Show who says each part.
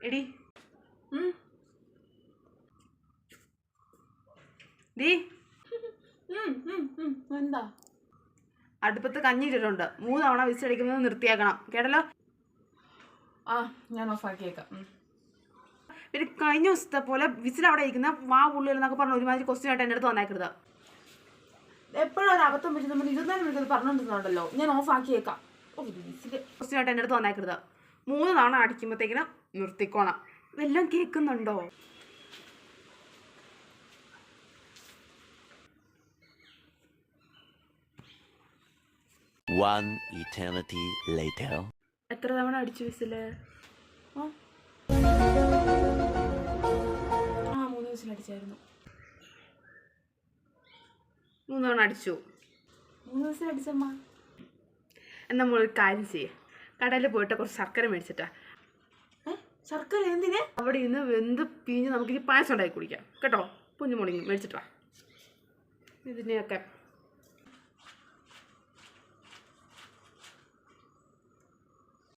Speaker 1: എടി ഡീ
Speaker 2: എന്താ?
Speaker 1: അടുപ്പത്ത് കഞ്ഞിട്ടിട്ടുണ്ട്. 3 തവണ വിസിലടിക്കുന്നത് നിർത്തിയാക്കണം, കേട്ടല്ലോ?
Speaker 2: ഞാൻ ഓഫാക്കിയേക്കാം.
Speaker 1: പിന്നെ കഴിഞ്ഞ ദിവസത്തെ പോലെ വിസിൽ അവിടെ ഇരിക്കുന്ന വാ ഉള്ളിൽ എന്നൊക്കെ പറഞ്ഞ് ഒരുമാതിരി ക്വസ്റ്റ്യൻ ആയിട്ട് എൻ്റെ അടുത്ത് വന്നേക്കരുത്.
Speaker 2: എപ്പോഴും ഒരു അബദ്ധം പറ്റി നമ്മൾ 24 മിനിറ്റ് പറഞ്ഞോണ്ടിരുന്നുണ്ടല്ലോ. ഞാൻ ഓഫാക്കിയേക്കാം.
Speaker 1: ക്വസ്റ്റ്യൻ ആയിട്ട് എൻ്റെ അടുത്ത് വന്നേക്കരുത്. 3 തവണ അടിക്കുമ്പോഴത്തേക്കിനും നിർത്തിക്കോണം. വല്ലതും കേൾക്കുന്നുണ്ടോ?
Speaker 3: One eternity later.
Speaker 1: എത്ര തവണ അടിച്ചു വിസില്?
Speaker 2: 3 വിസിലടിച്ചായിരുന്നു.
Speaker 1: 3 തവണ അടിച്ചു.
Speaker 2: 3 വിസിലടിച്ചമ്മ.
Speaker 1: എന്നാൽ നമ്മളൊരു കാര്യം ചെയ്യേ, കടയിൽ പോയിട്ട് കുറച്ച് ശർക്കര മേടിച്ചിട്ടാ.
Speaker 2: ശർക്കര എന്തിന്?
Speaker 1: അവിടെ ഇരുന്ന് വെന്ത് പിഴിഞ്ഞ് നമുക്കിനി പായസം ഉണ്ടാക്കി കുടിക്കാം കേട്ടോ. കുഞ്ഞുമോളിങ് മേടിച്ചിട്ട് വാ. ഇതിനെയൊക്കെ